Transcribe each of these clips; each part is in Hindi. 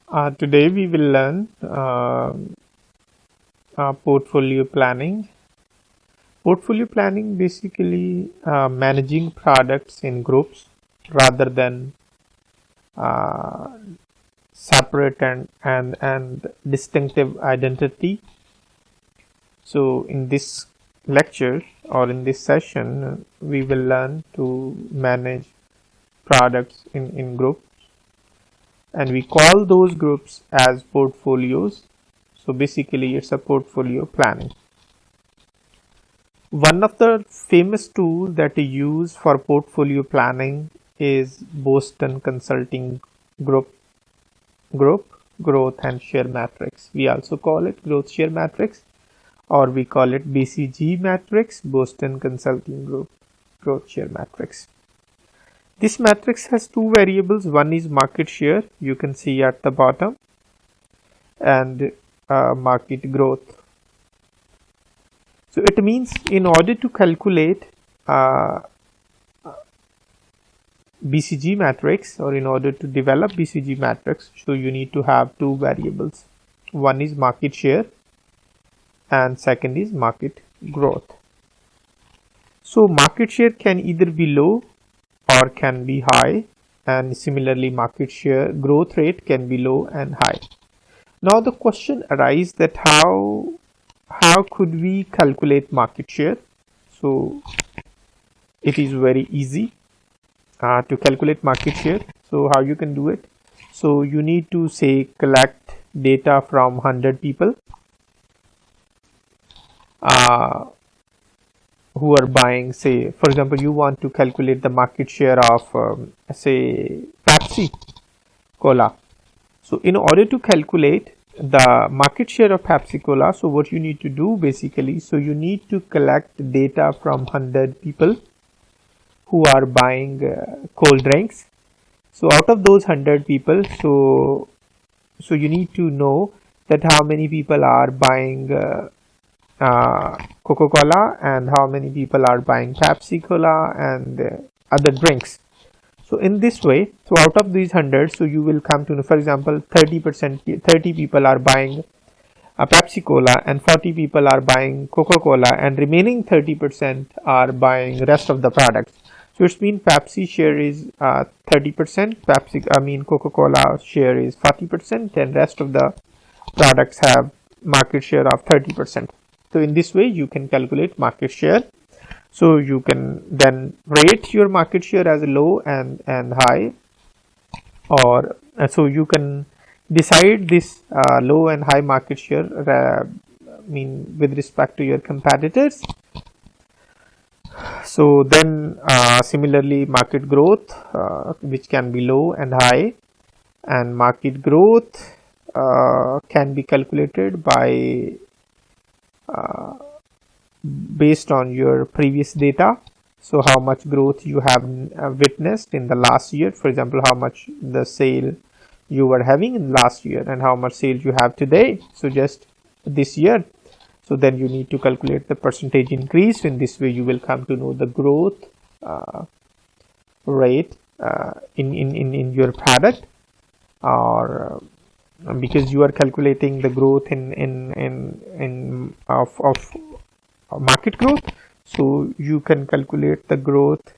Today we will learn portfolio planning. Portfolio planning basically managing products in groups rather than uh, separate and distinctive identity. So in this lecture or in this session, we will learn to manage products in groups, and we call those groups as portfolios. So basically it's a portfolio planning. One of the famous tools that we use for portfolio planning is Boston Consulting Group Growth and Share Matrix. We also call it Growth Share Matrix, or we call it BCG Matrix, Boston Consulting Group Growth Share Matrix. This matrix has two variables. One is market share, you can see at the bottom, and market growth. So it means in order to calculate BCG matrix, or in order to develop BCG matrix, so you need to have two variables. One is market share and second is market growth. So market share can either be low or can be high, and similarly market share growth rate can be low and high. Now the question arises that how could we calculate market share? So it is very easy to calculate market share. So how you can do it? So you need to say collect data from 100 people who are buying, say for example you want to calculate the market share of say Pepsi Cola. So in order to calculate the market share of Pepsi Cola, so what you need to do basically, so you need to collect data from 100 people who are buying cold drinks. So out of those 100 people, so you need to know that how many people are buying Coca-Cola and how many people are buying Pepsi Cola and other drinks. So in this way, so out of these 100, so you will come to know, for example, 30 people are buying a Pepsi Cola and 40 people are buying Coca-Cola, and remaining 30% are buying rest of the products. So it's mean Pepsi share is 30%, Coca-Cola share is 40%, and rest of the products have market share of 30%. So in this way you can calculate market share. So you can then rate your market share as low and high, or so you can decide this low and high market share with respect to your competitors. So then similarly market growth, which can be low and high, and market growth can be calculated by based on your previous data. So how much growth you have witnessed in the last year, for example how much the sale you were having in last year and how much sales you have today, so just this year. So then you need to calculate the percentage increase. In this way you will come to know the growth rate in your product, or because you are calculating the growth in market growth, so you can calculate the growth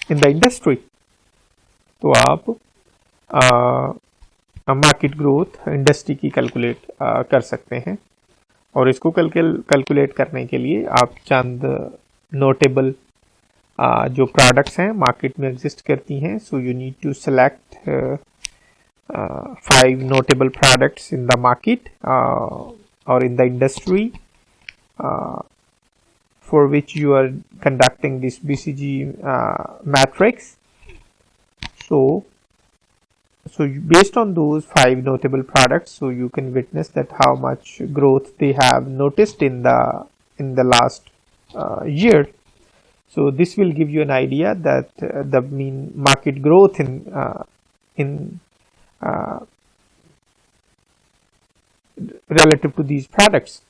in the industry. तो आप मार्केट ग्रोथ इंडस्ट्री की कैलकुलेट कर सकते हैं, और इसको कैलकुलेट करने के लिए आप चंद नोटेबल जो प्रोडक्ट्स हैं मार्केट में एग्जिस्ट करती हैं, so you need to select 5 notable products in the market or in the industry for which you are conducting this BCG matrix. So based on those 5 notable products, so you can witness that how much growth they have noticed in the last year. So this will give you an idea that the mean market growth in relative to these products.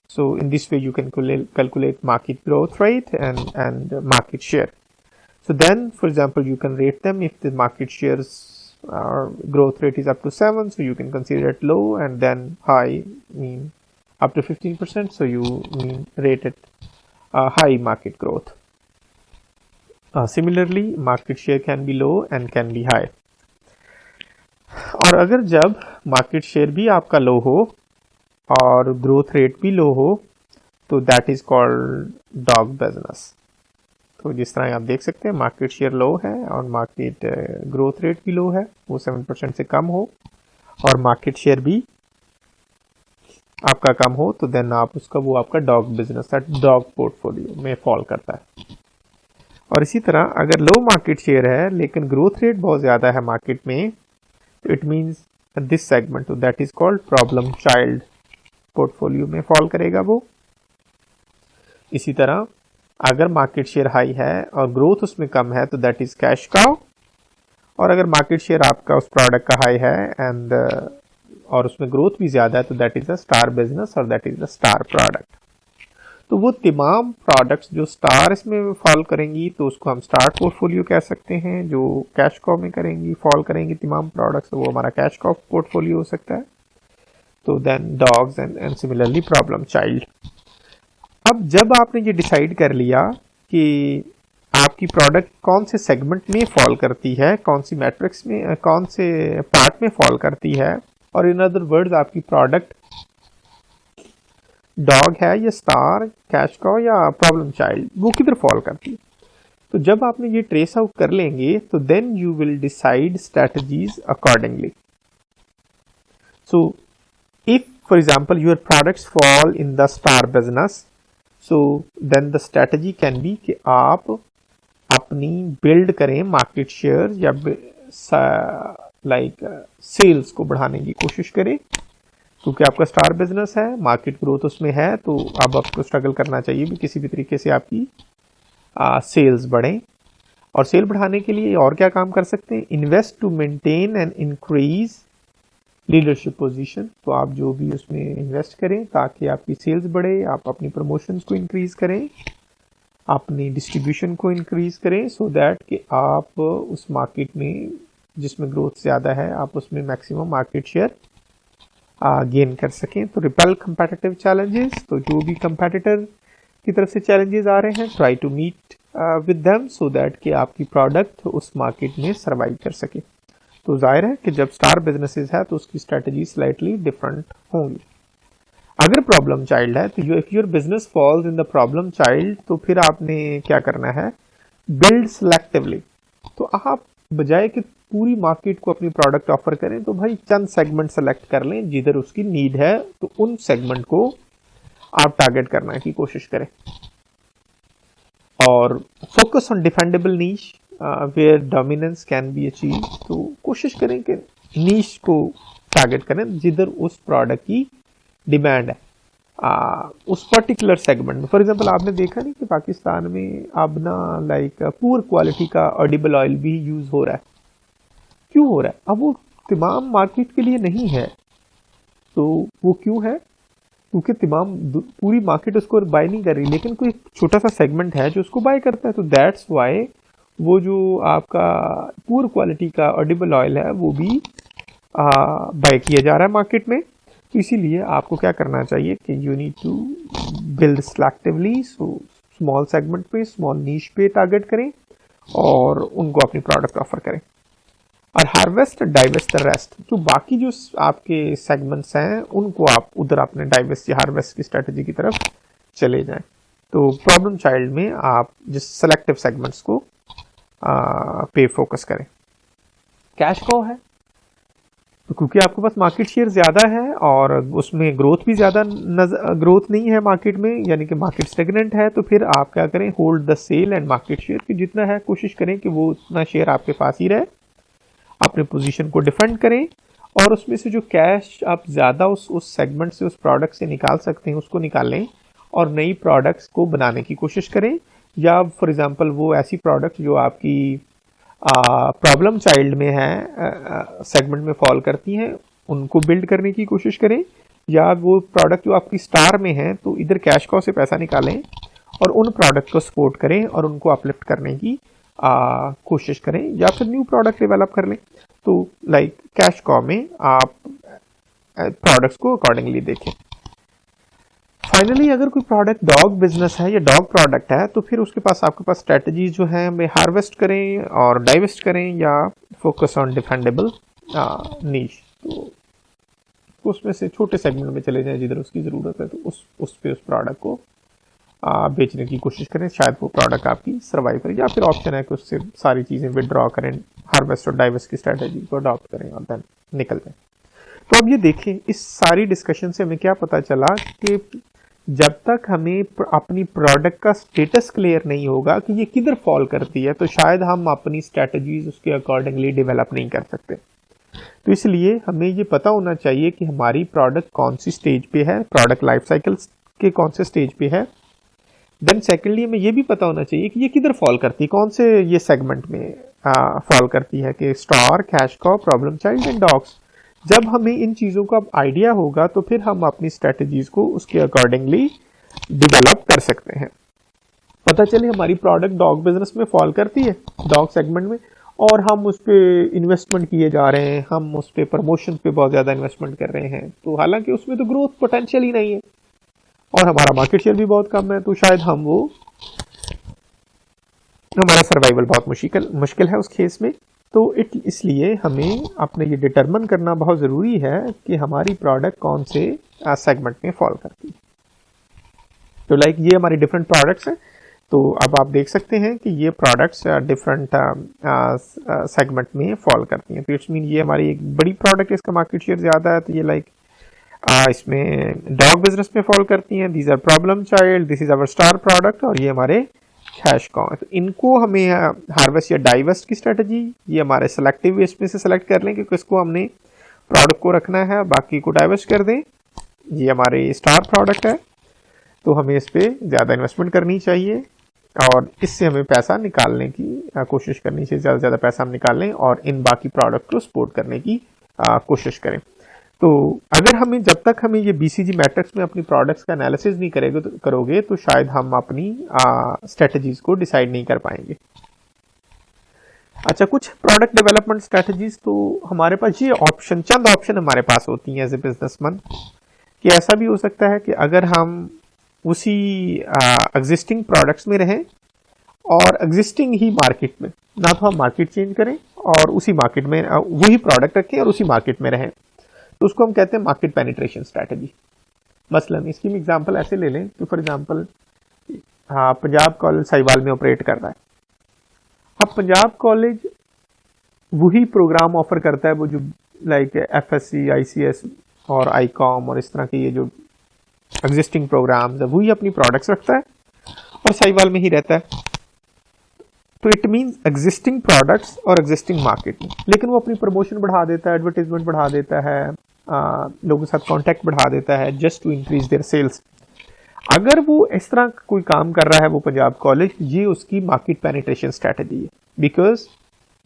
So in this way you can calculate market growth rate and market share. So then, for example, you can rate them. If the market shares growth rate is up to 7, so you can consider it low, and then high mean up to 15%, so you mean rate it high market growth. Similarly, market share can be low and can be high. और अगर जब मार्केट शेयर भी आपका लो हो और ग्रोथ रेट भी लो हो तो that is called dog business. तो जिस तरह आप देख सकते हैं मार्केट शेयर लो है और मार्केट ग्रोथ रेट भी लो है, वो 7% से कम हो और मार्केट शेयर भी आपका कम हो, तो देन आप उसका वो आपका डॉग बिजनेस डॉग पोर्टफोलियो में फॉल करता है। और इसी तरह अगर लो मार्केट शेयर है लेकिन ग्रोथ रेट बहुत ज़्यादा है मार्केट में, तो इट मीन्स दिस सेगमेंट, तो that is called problem child portfolio में फॉल करेगा वो। इसी तरह अगर मार्केट शेयर हाई है और ग्रोथ उसमें कम है तो दैट इज कैश काउ, और अगर मार्केट शेयर आपका उस प्रोडक्ट का हाई है एंड और उसमें ग्रोथ भी ज़्यादा है तो that is a star business और that is a star product. तो वो तमाम प्रोडक्ट्स जो स्टार इसमें फॉल करेंगी तो उसको हम स्टार पोर्टफोलियो कह सकते हैं। जो कैश कॉ में करेंगी फॉल करेंगी तमाम प्रोडक्ट्स, तो वो हमारा कैश कॉ पोर्टफोलियो हो सकता है। तो then dogs and similarly problem child. अब जब आपने ये डिसाइड कर लिया कि आपकी प्रोडक्ट कौन से सेगमेंट में फॉल करती है, कौन सी मैट्रिक्स में, कौन से पार्ट में फॉल करती है, और इन अदर वर्ड्स आपकी प्रोडक्ट डॉग है या स्टार, कैश कॉ या प्रॉब्लम चाइल्ड, वो किधर फॉल करती है। तो जब आपने ये ट्रेस आउट कर लेंगे तो then you will decide strategies accordingly. So if for example your products fall in the star business, so then the strategy can be कि आप अपनी बिल्ड करें मार्केट शेयर या लाइक सेल्स को बढ़ाने की कोशिश करें, क्योंकि आपका स्टार बिजनेस है, मार्केट ग्रोथ उसमें है, तो अब आपको स्ट्रगल करना चाहिए भी किसी भी तरीके से आपकी सेल्स बढ़ें। और सेल बढ़ाने के लिए और क्या काम कर सकते हैं, invest to maintain and increase leadership position. तो आप जो भी उसमें इन्वेस्ट करें ताकि आपकी सेल्स बढ़े, आप अपनी प्रमोशंस को इंक्रीज करें, अपनी डिस्ट्रीब्यूशन को इंक्रीज करें, सो दैट कि आप उस मार्केट में जिसमें ग्रोथ ज़्यादा है आप उसमें मैक्सिमम मार्केट शेयर गेन कर सकें। तो रिपेल कंपेटिटिव चैलेंजेस, तो जो भी कंपेटिटर की तरफ से चैलेंजेस आ रहे हैं try to meet with them so that कि आपकी प्रोडक्ट उस मार्केट में सर्वाइव कर सके। तो जाहिर है कि जब स्टार बिजनेसेस है तो उसकी स्ट्रेटजी स्लाइटली डिफरेंट होंगी। अगर प्रॉब्लम चाइल्ड है तो if your business falls in the problem child, तो फिर आपने क्या करना है, बिल्ड सिलेक्टिवली। तो आप बजाय कि पूरी मार्केट को अपनी प्रोडक्ट ऑफर करें, तो भाई चंद सेगमेंट सेलेक्ट कर लें जिधर उसकी नीड है, तो उन सेगमेंट को आप टारगेट करने की कोशिश करें। और focus on defendable niche where dominance can be achieve. तो कोशिश करें कि नीश को टारगेट करें जिधर उस प्रोडक्ट की डिमांड है उस पर्टिकुलर सेगमेंट में। फॉर एग्जांपल आपने देखा नहीं कि पाकिस्तान में अब ना लाइक पुअर क्वालिटी का ऑडिबल ऑयल भी यूज हो रहा है। क्यों हो रहा है? अब वो तमाम मार्केट के लिए नहीं है। तो वो क्यों है? क्योंकि तमाम पूरी मार्केट उसको बाय नहीं कर रही, लेकिन कोई छोटा सा सेगमेंट है जो उसको बाय करता है। तो दैट्स वाई वो जो आपका पुअर क्वालिटी का ऑडिबल ऑयल है वो भी बाय किया जा रहा है मार्केट में। तो इसीलिए आपको क्या करना चाहिए कि you need to build selectively. So small segment पे, स्मॉल नीश पे टारगेट करें और उनको अपनी प्रोडक्ट ऑफर करें। और हार्वेस्ट डाइवेस्ट द रेस्ट, जो बाकी जो आपके सेगमेंट्स हैं उनको आप उधर अपने डाइवेस्ट या हार्वेस्ट की स्ट्रेटजी की तरफ चले जाएं। तो प्रॉब्लम चाइल्ड में आप जिस सेलेक्टिव सेगमेंट्स को पे फोकस करें। कैश कॉ है तो क्योंकि आपके पास मार्केट शेयर ज़्यादा है और उसमें ग्रोथ भी ज़्यादा ग्रोथ नहीं है मार्केट में, यानी कि मार्केट स्टेगनेंट है, तो फिर आप क्या करें, hold the sale and market share की जितना है कोशिश करें कि वो उतना शेयर आपके पास ही रहे। अपने पोजीशन को डिफेंड करें और उसमें से जो कैश आप ज़्यादा उस सेगमेंट से, उस प्रोडक्ट से निकाल सकते हैं उसको निकाल लें और नई प्रोडक्ट्स को बनाने की कोशिश करें। या फॉर एग्जांपल वो ऐसी प्रोडक्ट जो आपकी प्रॉब्लम चाइल्ड में है, सेगमेंट में फॉल करती हैं, उनको बिल्ड करने की कोशिश करें। या वो प्रोडक्ट जो आपकी स्टार में है तो इधर कैश कॉ से पैसा निकालें और उन प्रोडक्ट को सपोर्ट करें और उनको अपलिफ्ट करने की कोशिश करें, या फिर न्यू प्रोडक्ट डेवलप कर लें। तो लाइक कैश कॉ में आप प्रोडक्ट्स को अकॉर्डिंगली देखें। फाइनली अगर कोई प्रोडक्ट डॉग बिजनेस है या डॉग प्रोडक्ट है तो फिर उसके पास आपके पास स्ट्रेटजीज जो है हमें हार्वेस्ट करें और डाइवेस्ट करें या फोकस ऑन डिफेंडेबल नीश, तो उसमें से छोटे सेगमेंट में चले जाएं जिधर उसकी ज़रूरत है, तो उस पे उस प्रोडक्ट को बेचने की कोशिश करें, शायद वो प्रोडक्ट आपकी सर्वाइव करे, या फिर ऑप्शन है कि उससे सारी चीज़ें विदड्रॉ करें, हार्वेस्ट और डाइवेस्ट की स्ट्रेटजी को अडॉप्ट करें और देन निकल जाए। तो अब ये देखें, इस सारी डिस्कशन से हमें क्या पता चला कि जब तक हमें अपनी प्रोडक्ट का स्टेटस क्लियर नहीं होगा कि ये किधर फॉल करती है, तो शायद हम अपनी स्ट्रेटजीज उसके अकॉर्डिंगली डेवलप नहीं कर सकते। तो इसलिए हमें ये पता होना चाहिए कि हमारी प्रोडक्ट कौन सी स्टेज पे है, प्रोडक्ट लाइफ साइकिल के कौन से स्टेज पे है। देन सेकेंडली हमें ये भी पता होना चाहिए कि ये किधर फॉल करती है, कौन से ये सेगमेंट में फॉल करती है, कि स्टार, कैश कॉ, प्रॉब्लम चाइल्ड एंड डॉग्स। जब हमें इन चीज़ों का आइडिया होगा तो फिर हम अपनी स्ट्रेटजीज को उसके अकॉर्डिंगली डेवलप कर सकते हैं। पता चले हमारी प्रोडक्ट डॉग बिजनेस में फॉल करती है, डॉग सेगमेंट में, और हम उस पर इन्वेस्टमेंट किए जा रहे हैं, हम उस पर प्रमोशन पे बहुत ज़्यादा इन्वेस्टमेंट कर रहे हैं, तो हालांकि उसमें तो ग्रोथ पोटेंशियल ही नहीं है और हमारा मार्केट शेयर भी बहुत कम है, तो शायद हमारा सर्वाइवल बहुत मुश्किल है उस केस में। तो इसलिए हमें अपने ये डिटरमिन करना बहुत ज़रूरी है कि हमारी प्रोडक्ट कौन से सेगमेंट में फॉल करती है। तो लाइक ये हमारी डिफरेंट प्रोडक्ट्स हैं, तो अब आप देख सकते हैं कि ये प्रोडक्ट्स डिफरेंट सेगमेंट में फॉल करती हैं। तो इट्स मीन ये हमारी एक बड़ी प्रोडक्ट है, इसका मार्केट शेयर ज़्यादा है, तो ये लाइक इसमें डॉग बिजनेस में फॉल करती हैं। These are problem child, this is our star product, और ये हमारे कैश कॉ। तो इनको हमें हार्वेस्ट या डाइवेस्ट की स्ट्रेटजी ये हमारे सेलेक्टिव वेस्ट में से सेलेक्ट कर लें कि किसको हमने प्रोडक्ट को रखना है, बाकी को डाइवेस्ट कर दें। ये हमारे स्टार प्रोडक्ट है, तो हमें इस पर ज़्यादा इन्वेस्टमेंट करनी चाहिए और इससे हमें पैसा निकालने की कोशिश करनी चाहिए, ज़्यादा से ज़्यादा पैसा हम निकाल लें और इन बाकी प्रोडक्ट को सपोर्ट करने की कोशिश करें। तो अगर हमें जब तक हमें ये BCG मैट्रिक्स में अपनी प्रोडक्ट्स का एनालिसिस नहीं करोगे तो शायद हम अपनी स्ट्रेटजीज को डिसाइड नहीं कर पाएंगे। अच्छा, कुछ प्रोडक्ट डेवलपमेंट स्ट्रेटजीज, तो हमारे पास ये चंद ऑप्शन हमारे पास होती हैं एज ए बिजनेसमैन, कि ऐसा भी हो सकता है कि अगर हम उसी एग्जिस्टिंग प्रोडक्ट्स में रहें और एग्जिस्टिंग ही मार्केट में, ना तो हम मार्केट चेंज करें और उसी मार्केट में वही प्रोडक्ट रखें और उसी मार्केट में रहें, तो उसको हम कहते हैं मार्केट पेनिट्रेशन स्ट्रैटेजी। मसलन इसकी एग्जांपल ऐसे ले लें कि for example Punjab college Sahiwal में ऑपरेट कर रहा है। अब पंजाब कॉलेज वही प्रोग्राम ऑफर करता है वो जो लाइक FSC, ICS और ICOM और इस तरह के ये जो एग्जिस्टिंग प्रोग्राम्स है, वही अपनी प्रोडक्ट्स रखता है और साहिवाल में ही रहता है। तो इट मीन्स एग्जिस्टिंग प्रोडक्ट्स और एग्जिस्टिंग मार्केट में, लेकिन वो अपनी प्रमोशन बढ़ा देता है, एडवर्टाइजमेंट बढ़ा देता है, लोगों के साथ कांटेक्ट बढ़ा देता है just to increase their sales. अगर वो इस तरह कोई काम कर रहा है वो पंजाब कॉलेज, ये उसकी मार्केट पेनिट्रेशन स्ट्रैटेजी है, बिकॉज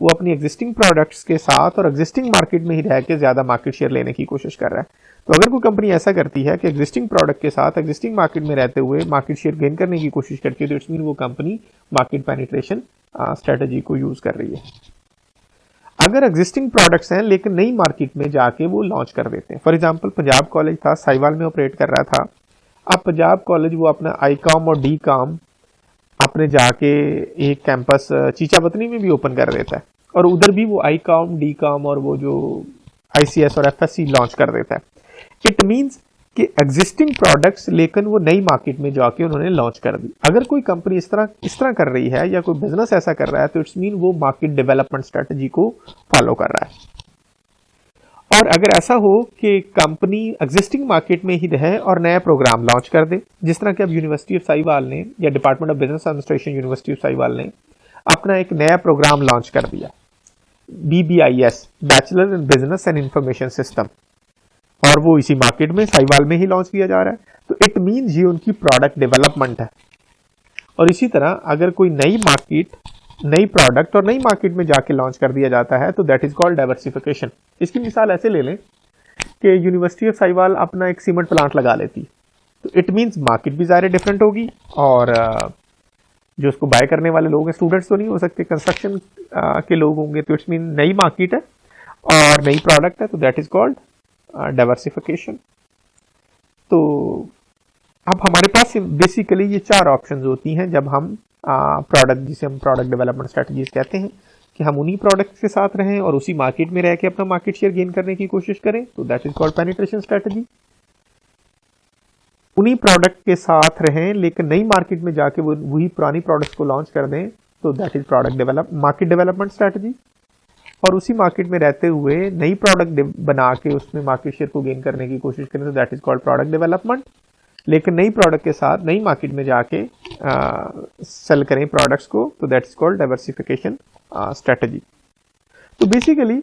वो अपनी एग्जिस्टिंग प्रोडक्ट्स के साथ और एग्जिस्टिंग मार्केट में ही रह के ज़्यादा मार्केट शेयर लेने की कोशिश कर रहा है। तो अगर कोई कंपनी ऐसा करती है कि एग्जिस्टिंग प्रोडक्ट के साथ एग्जिस्टिंग मार्केट में रहते हुए मार्केट शेयर गेन करने की कोशिश करती है, तो इट्स मीन वो कंपनी मार्केट पेनिट्रेशन स्ट्रैटेजी को यूज कर रही है। अगर एग्जिस्टिंग प्रोडक्ट्स हैं लेकिन नई मार्केट में जाके वो लॉन्च कर देते हैं, फॉर एग्जांपल पंजाब कॉलेज था, साहिवाल में ऑपरेट कर रहा था। अब पंजाब कॉलेज वो अपना ICOM और DCOM अपने जाके एक कैंपस चीचाबतनी में भी ओपन कर देता है और उधर भी वो ICOM, DCOM और वो जो ICS और FSC लॉन्च कर देता है। इट मीन्स कि एग्जिस्टिंग प्रोडक्ट्स लेकिन वो नई मार्केट में जाके उन्होंने लॉन्च कर दी। अगर कोई कंपनी इस तरह कर रही है या कोई बिजनेस ऐसा कर रहा है, तो इट्स मीन वो मार्केट डेवलपमेंट स्ट्रेटजी को फॉलो कर रहा है। और अगर ऐसा हो कि कंपनी एग्जिस्टिंग मार्केट में ही रहे और नया प्रोग्राम लॉन्च कर दे, जिस तरह कि अब यूनिवर्सिटी ऑफ साहिवाल ने या department of business administration university of Sahiwal ने अपना एक नया प्रोग्राम लॉन्च कर दिया, BBIS, bachelor in business and information system, और वो इसी मार्केट में साहिवाल में ही लॉन्च किया जा रहा है, तो इट मीन्स ये उनकी प्रोडक्ट डेवलपमेंट है। और इसी तरह अगर कोई नई मार्केट, नई प्रोडक्ट और नई मार्केट में जाके लॉन्च कर दिया जाता है, तो दैट इज कॉल्ड डाइवर्सिफिकेशन। इसकी मिसाल ऐसे ले लें कि यूनिवर्सिटी ऑफ साहिवाल अपना एक सीमेंट प्लांट लगा लेती, तो इट मीन्स मार्केट भी ज़ाहिर डिफरेंट होगी और जो उसको बाय करने वाले लोग हैं, स्टूडेंट्स तो नहीं हो सकते, कंस्ट्रक्शन के लोग होंगे, तो इट्स मीन नई मार्केट है और नई प्रोडक्ट है तो दैट इज कॉल्ड डाइवर्सिफिकेशन। तो अब हमारे पास बेसिकली ये 4 ऑप्शंस होती हैं जब हम प्रोडक्ट, जिसे हम प्रोडक्ट डेवलपमेंट स्ट्रेटजीज कहते हैं, कि हम उन्हीं प्रोडक्ट्स के साथ रहें और उसी मार्केट में रह के अपना मार्केट शेयर गेन करने की कोशिश करें, तो that is called penetration strategy. उन्हीं प्रोडक्ट के साथ रहें लेकिन नई मार्केट में जाके वो वही पुरानी प्रोडक्ट्स को लॉन्च कर दें, तो that is market development strategy. और उसी मार्केट में रहते हुए नई प्रोडक्ट बना के उसमें मार्केट शेयर को गेन करने की कोशिश करें, तो that is called product development. लेकिन नई प्रोडक्ट के साथ नई मार्केट में जाके सेल करें प्रोडक्ट्स को, तो that is called diversification strategy. तो बेसिकली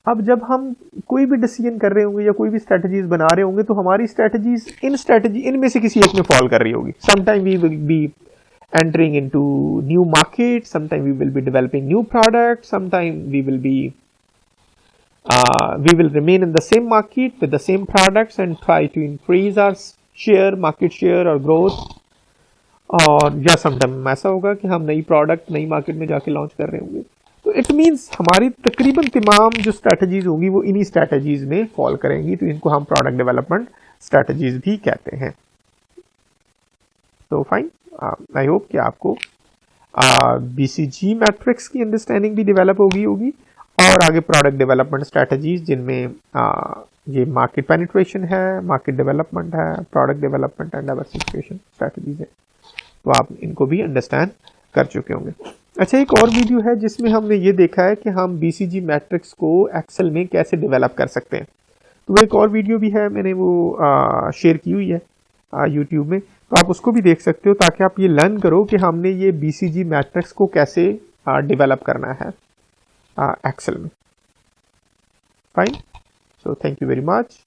अब जब हम कोई भी डिसीजन कर रहे होंगे या कोई भी स्ट्रेटजीज बना रहे होंगे, तो हमारी स्ट्रेटजी इनमें से किसी एक में फॉल कर रही होगी। Sometime we will be entering into new markets, sometime we will be developing new products, sometime we will remain in the same market with the same products and try to increase our market share or growth। और या समटाइम ऐसा होगा कि हम नई प्रोडक्ट नई मार्केट में जाके लॉन्च कर रहे होंगे। तो इट मीन्स हमारी तकरीबन तमाम जो स्ट्रैटेजीज होंगी वो इन्हीं स्ट्रैटेजीज में फॉल करेंगी, तो इनको हम प्रोडक्ट डेवलपमेंट स्ट्रैटेजीज भी कहते हैं। तो फाइन, आई होप कि आपको BCG मैट्रिक्स की अंडरस्टैंडिंग भी डेवलप होगी और आगे प्रोडक्ट डेवलपमेंट स्ट्रैटेजीज जिनमें ये मार्केट पेनिट्रेशन है, मार्केट डेवलपमेंट है, product development and diversification strategies है, तो आप इनको भी अंडरस्टैंड कर चुके होंगे। अच्छा, एक और वीडियो है जिसमें हमने ये देखा है कि हम BCG मैट्रिक्स को एक्सेल में कैसे डेवलप कर सकते हैं। तो एक और वीडियो भी है, मैंने वो शेयर की हुई है यूट्यूब में, तो आप उसको भी देख सकते हो ताकि आप ये लर्न करो कि हमने ये BCG मैट्रिक्स को कैसे डेवलप करना है एक्सेल में। Fine, so thank you very much.